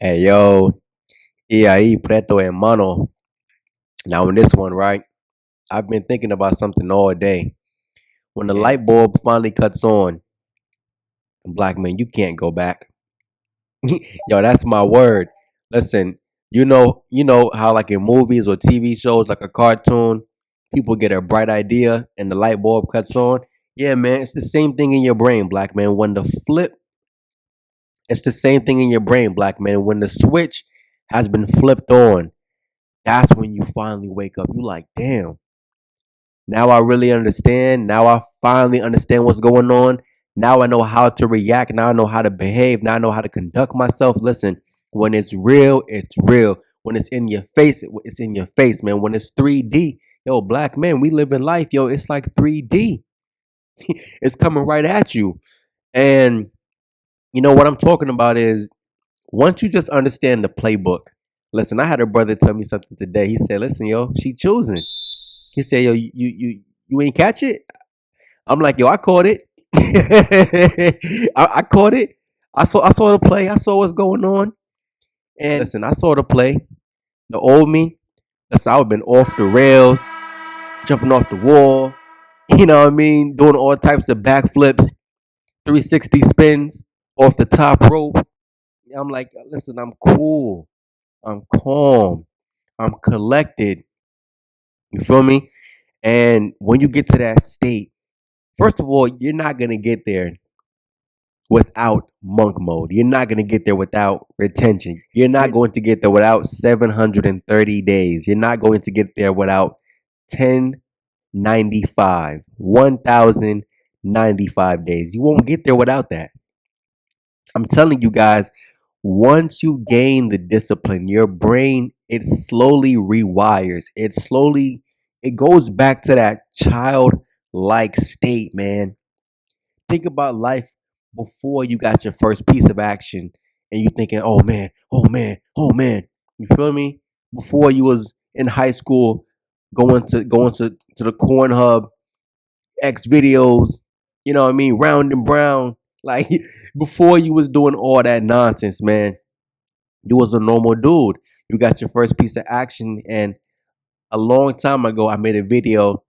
Hey yo, y ahí, preto hermano. Now in this one, right? I've been thinking about something all day. When the Yeah. light bulb finally cuts on, black man, you can't go back. Yo, that's my word. Listen, you know how like in movies or TV shows, like a cartoon, people get a bright idea and the light bulb cuts on. Yeah, man, it's the same thing in your brain, black man. It's the same thing in your brain, black man. When the switch has been flipped on, that's when you finally wake up. You like, damn. Now I really understand. Now I finally understand what's going on. Now I know how to react. Now I know how to behave. Now I know how to conduct myself. Listen, when it's real, it's real. When it's in your face, it's in your face, man. When it's 3D, yo, black man, we live in life, yo. It's like 3D. It's coming right at you. And you know what I'm talking about is once you just understand the playbook. Listen, I had a brother tell me something today. He said, "Listen, yo, she choosing." He said, "Yo, you ain't catch it." I'm like, "Yo, I caught it. I caught it. I saw the play. I saw what's going on. And listen, I saw the play. The old me, listen, I would have been off the rails, jumping off the wall. You know what I mean? Doing all types of backflips, 360 spins off the top rope. I'm like, listen, I'm cool. I'm calm. I'm collected. You feel me? And when you get to that state, first of all, you're not gonna get there without monk mode. You're not gonna get there without retention. You're not going to get there without 730 days. You're not going to get there without 1095, 1095 days. You won't get there without that. I'm telling you guys, once you gain the discipline, your brain it slowly rewires. It goes back to that childlike state, man. Think about life before you got your first piece of action and you thinking, oh man, oh man, oh man. You feel me? Before you was in high school going to the corn hub, X videos, you know what I mean, round and brown. Like before you was doing all that nonsense, man. You was a normal dude. You got your first piece of action and a long time ago I made a video.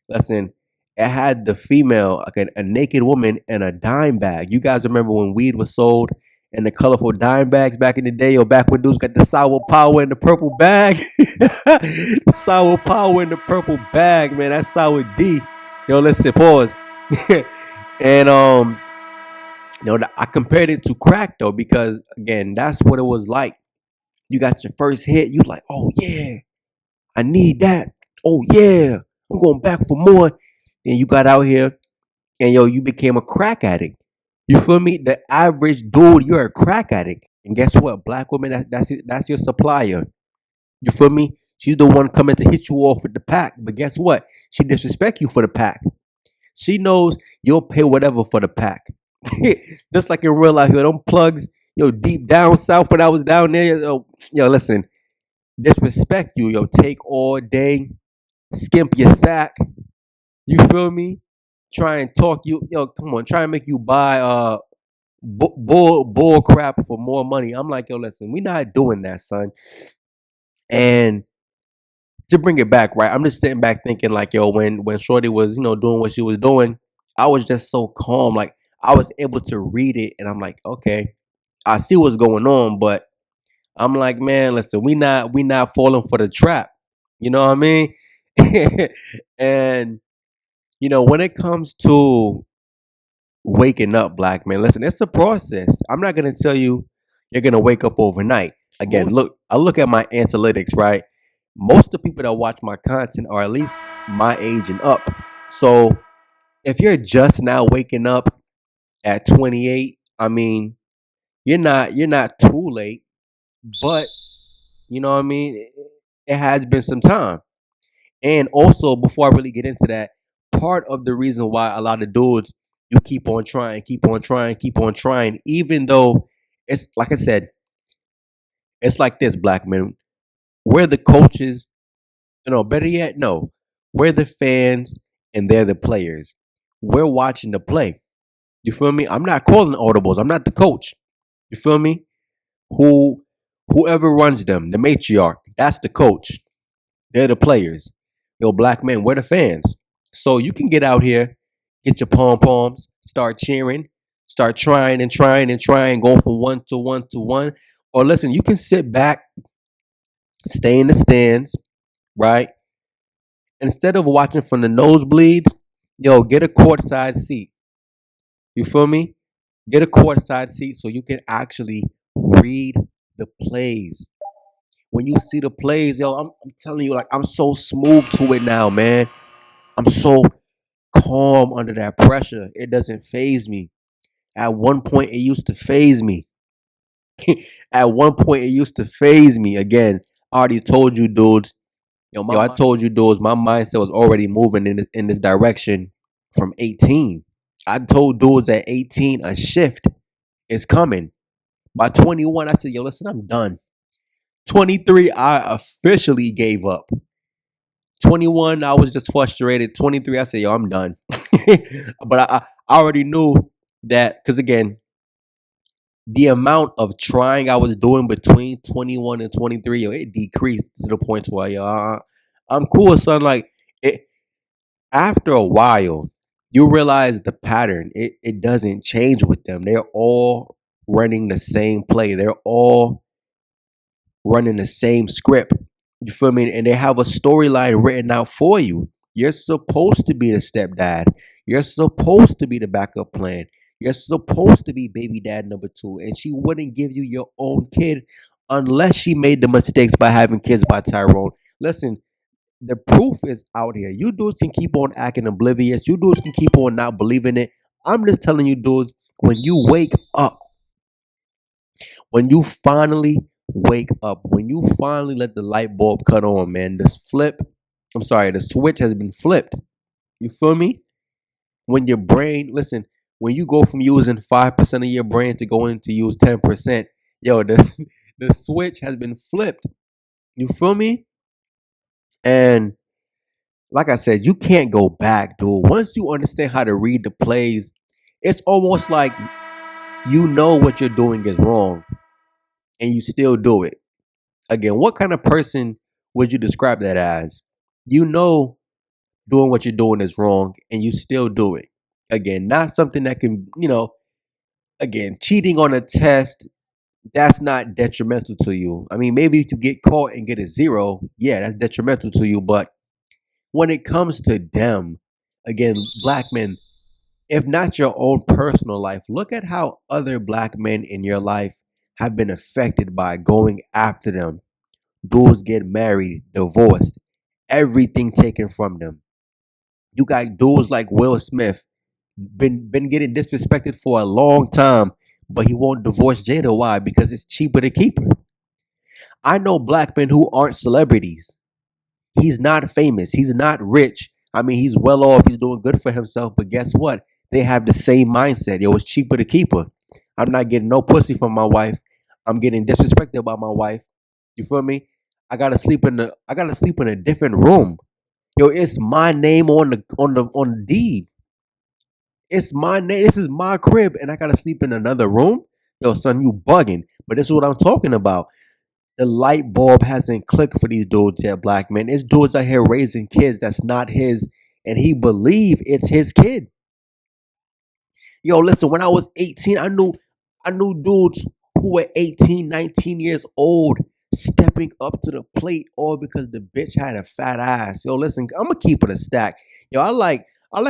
Listen, it had the female, like a naked woman in a dime bag. You guys remember when weed was sold in the colorful dime bags back in the day, or back when dudes got the sour power in the purple bag? Sour power in the purple bag, man. That's sour D. Yo, listen, pause. And I compared it to crack though, because again, that's what it was like. You got your first hit, you like, oh yeah, I need that. Oh yeah, I'm going back for more. Then you got out here and yo, you became a crack addict. You feel me? The average dude, you're a crack addict. And guess what? Black woman, that's your supplier. You feel me? She's the one coming to hit you off with the pack. But guess what? She disrespect you for the pack. She knows you'll pay whatever for the pack. Just like in real life, yo, them plugs, yo, deep down south when I was down there, yo, listen, disrespect you, yo, take all day, skimp your sack. You feel me? Try and talk you, yo, come on, try and make you buy bull crap for more money. I'm like, yo, listen, we not doing that, son. And to bring it back, right? I'm just sitting back thinking, like, yo, when Shorty was, doing what she was doing, I was just so calm. Like, I was able to read it, and I'm like, okay, I see what's going on, but I'm like, man, listen, we not falling for the trap. You know what I mean? And when it comes to waking up, black man, listen, it's a process. I'm not gonna tell you you're gonna wake up overnight. Again, look, I look at my analytics, right? Most of the people that watch my content are at least my age and up. So if you're just now waking up at 28, I mean, you're not too late, but you know what I mean? It has been some time. And also, before I really get into that, part of the reason why a lot of dudes you keep on trying, keep on trying, keep on trying, even though it's like I said, it's like this, black men. We're the coaches, better yet, no. We're the fans and they're the players. We're watching the play. You feel me? I'm not calling audibles. I'm not the coach. You feel me? Who Whoever runs them, the matriarch, that's the coach. They're the players. Yo, black men, we're the fans. So you can get out here, get your pom poms, start cheering, start trying and trying and trying, go from one to one to one. Or listen, you can sit back, stay in the stands, right? Instead of watching from the nosebleeds, yo, get a courtside seat. You feel me? Get a courtside seat so you can actually read the plays. When you see the plays, yo, I'm telling you, like, I'm so smooth to it now, man. I'm so calm under that pressure. It doesn't phase me. At one point, it used to phase me. At one point, it used to phase me. Again, I already told you, dudes. I told you, dudes, my mindset was already moving in this direction from 18. I told dudes at 18 a shift is coming. By 21, I said, yo, listen, I'm done. 23, I officially gave up. 21, I was just frustrated. 23, I said, yo, I'm done. But I already knew that, because again, the amount of trying I was doing between 21 and 23, yo, it decreased to the point where, yo, I'm cool, son. Like, it, after a while, you realize the pattern. It doesn't change with them. They're all running the same play. They're all running the same script. You feel me? And they have a storyline written out for you. You're supposed to be the stepdad. You're supposed to be the backup plan. You're supposed to be baby dad number two. And she wouldn't give you your own kid unless she made the mistakes by having kids by Tyrone. Listen, the proof is out here. You dudes can keep on acting oblivious. You dudes can keep on not believing it. I'm just telling you, dudes, when you wake up, when you finally wake up, when you finally let the light bulb cut on, man, the switch has been flipped. You feel me? When your brain, listen, when you go from using 5% of your brain to going to use 10%, yo, the switch has been flipped. You feel me? And like I said, you can't go back, dude. Once you understand how to read the plays, it's almost like you know what you're doing is wrong and you still do it. Again, what kind of person would you describe that as? You know doing what you're doing is wrong and you still do it. Again, not something that can, again, cheating on a test, that's not detrimental to you. I mean, maybe if you get caught and get a zero, yeah, that's detrimental to you. But when it comes to them, again, black men, if not your own personal life, look at how other black men in your life have been affected by going after them. Dudes get married, divorced, everything taken from them. You got dudes like Will Smith, been getting disrespected for a long time, but he won't divorce Jada. Why? Because it's cheaper to keep her. I know black men who aren't celebrities. He's not famous. He's not rich. I mean, he's well off. He's doing good for himself. But guess what? They have the same mindset. Yo, it's cheaper to keep her. I'm not getting no pussy from my wife. I'm getting disrespected by my wife. You feel me? I gotta sleep in a different room. Yo, it's my name on the deed. It's my name. This is my crib, and I gotta sleep in another room. Yo, son, you bugging. But this is what I'm talking about. The light bulb hasn't clicked for these dudes yet, black men. It's dudes out here raising kids that's not his, and he believe it's his kid. Yo, listen, when I was 18, I knew dudes who were 18, 19 years old stepping up to the plate all because the bitch had a fat ass. Yo, listen, I'm gonna keep it a stack. Yo, I like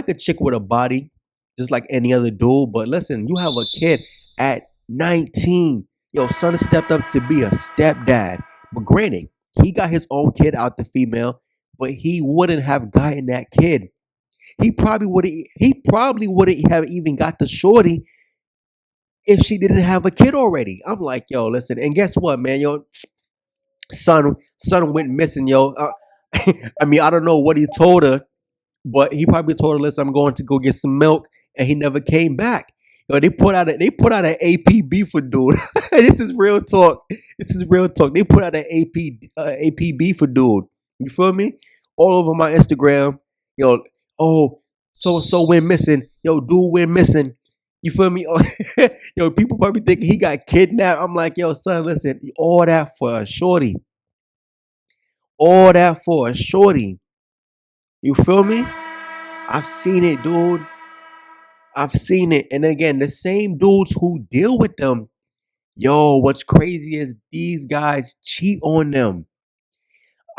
a chick with a body, just like any other dude. But listen, you have a kid at 19. Yo, son stepped up to be a stepdad. But granted, he got his own kid out the female, but he wouldn't have gotten that kid. He probably wouldn't have even got the shorty if she didn't have a kid already. I'm like, yo, listen, and guess what, man? Yo, son went missing, yo. I mean, I don't know what he told her, but he probably told her, "Listen, I'm going to go get some milk," and he never came back. Yo, they put out an APB for dude. This is real talk. This is real talk. They put out an APB for dude. You feel me? All over my Instagram. Yo, oh, so and so went missing. Yo, dude went missing. You feel me? Yo, people probably thinking he got kidnapped. I'm like, yo, son, listen, all that for a shorty. All that for a shorty. You feel me? I've seen it, dude. I've seen it. And again, the same dudes who deal with them, yo, what's crazy is these guys cheat on them.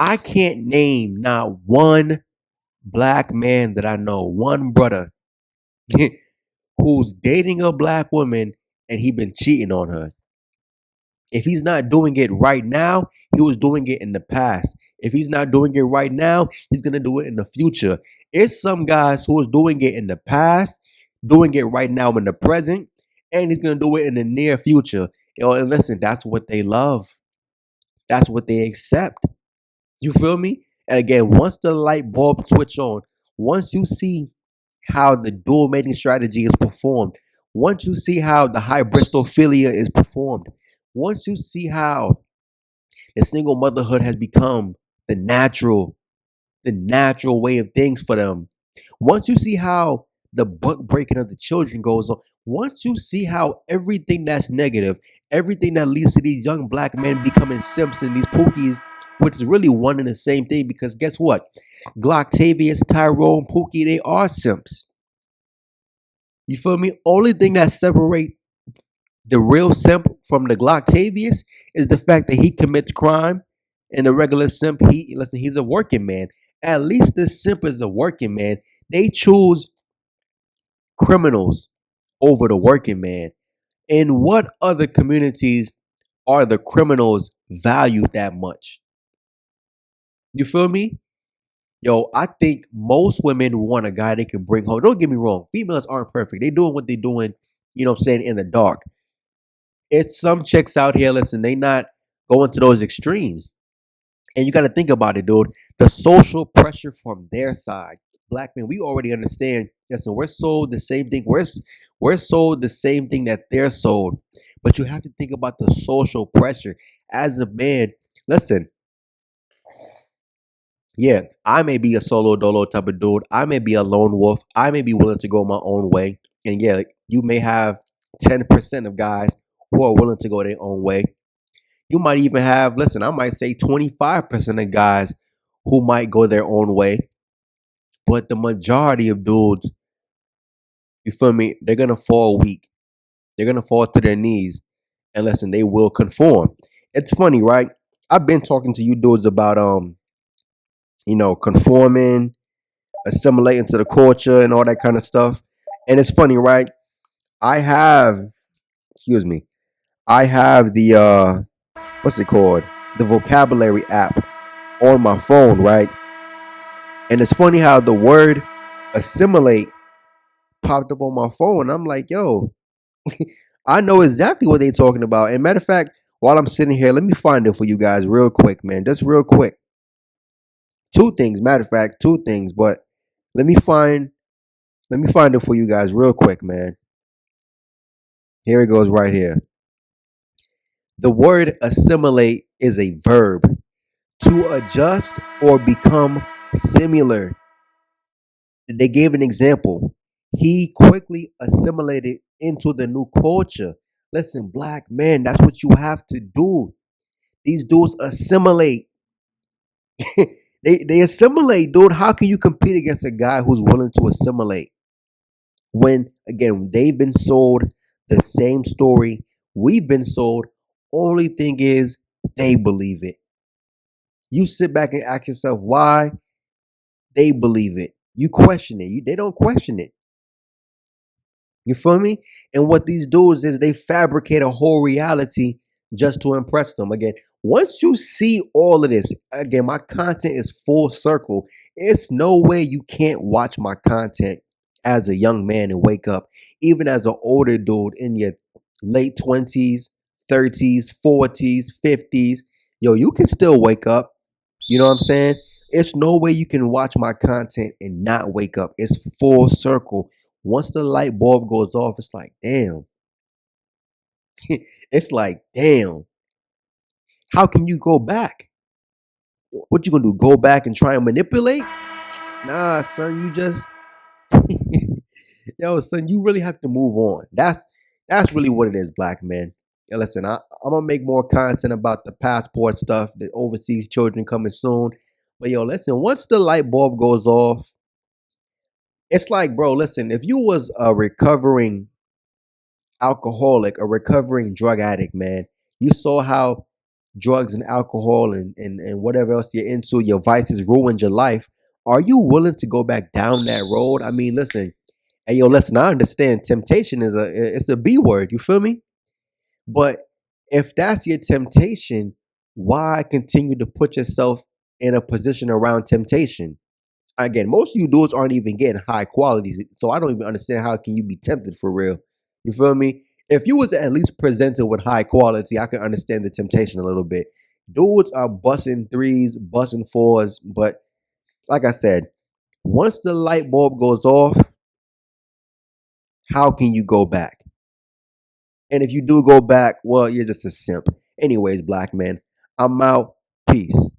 I can't name not one black man that I know, one brother who's dating a black woman and he been cheating on her. If he's not doing it right now, he was doing it in the past. If he's not doing it right now, he's gonna do it in the future. It's some guys who is doing it in the past, doing it right now in the present, and he's gonna do it in the near future. Yo, and listen, that's what they love. That's what they accept. You feel me? And again, once the light bulb switch on, once you see how the dual mating strategy is performed, once you see how the hybristophilia is performed, once you see how the single motherhood has become the natural, the natural way of things for them, once you see how the buck breaking of the children goes on, once you see how everything that's negative, everything that leads to these young black men becoming simps and these pookies, which is really one and the same thing, because guess what? Glocktavius, Tyrone, Pookie, they are simps. You feel me? Only thing that separate the real simp from the Glocktavius is the fact that he commits crime, and the regular simp, he's a working man. At least the simp is a working man. They choose criminals over the working man. In what other communities are the criminals valued that much? You feel me? Yo, I think most women want a guy they can bring home. Don't get me wrong, females aren't perfect. They doing what they doing, you know what I'm saying, in the dark. It's some chicks out here, listen, they not going to those extremes. And you got to think about it, dude. The social pressure from their side. Black men, we already understand. Listen, we're sold the same thing. We're sold the same thing that they're sold. But you have to think about the social pressure. As a man, listen, yeah, I may be a solo dolo type of dude. I may be a lone wolf. I may be willing to go my own way. And yeah, like, you may have 10% of guys who are willing to go their own way. You might even have, listen, I might say 25% of guys who might go their own way. But the majority of dudes, you feel me, they're gonna fall weak. They're gonna fall to their knees. And listen, they will conform. It's funny, right? I've been talking to you dudes about conforming, assimilating to the culture and all that kind of stuff. And it's funny, right? I have, excuse me, I have the what's it called? The vocabulary app on my phone, right? And it's funny how the word assimilate popped up on my phone. I'm like, yo, I know exactly what they're talking about. And matter of fact, while I'm sitting here, let me find it for you guys real quick, man. Just real quick. Two things, matter of fact, two things, but let me find it for you guys real quick, man. Here it goes right here. The word assimilate is a verb to adjust or become similar. They gave an example. He quickly assimilated into the new culture. Listen, black man, that's what you have to do. These dudes assimilate. they assimilate, dude. How can you compete against a guy who's willing to assimilate? When again, they've been sold the same story we've been sold. Only thing is they believe it. You sit back and ask yourself why they believe it. You question it. They don't question it. You feel me? And what these dudes is they fabricate a whole reality just to impress them. Again, once you see all of this, again, my content is full circle. It's no way you can't watch my content as a young man and wake up, even as an older dude in your late 20s, 30s, 40s, 50s. Yo, you can still wake up. You know what I'm saying? It's no way you can watch my content and not wake up. It's full circle. Once the light bulb goes off, it's like, damn. It's like, damn. How can you go back? What you gonna do? Go back and try and manipulate? Nah, son, you just Yo, son, you really have to move on. That's really what it is, black man. And listen, I'm gonna make more content about the passport stuff, the overseas children coming soon. But yo, listen, once the light bulb goes off, it's like, bro, listen, if you was a recovering alcoholic, a recovering drug addict, man, you saw how drugs and alcohol and whatever else you're into, your vices ruined your life. Are you willing to go back down that road? I mean, listen, hey, yo, listen, I understand temptation is it's a B word, you feel me? But if that's your temptation, why continue to put yourself in a position around temptation? Again, most of you dudes aren't even getting high qualities, so I don't even understand how can you be tempted for real. You feel me? If you was at least presented with high quality, I can understand the temptation a little bit. Dudes are busting threes, busting fours, but like I said, once the light bulb goes off, how can you go back? And if you do go back, well, you're just a simp. Anyways, black man, I'm out. Peace.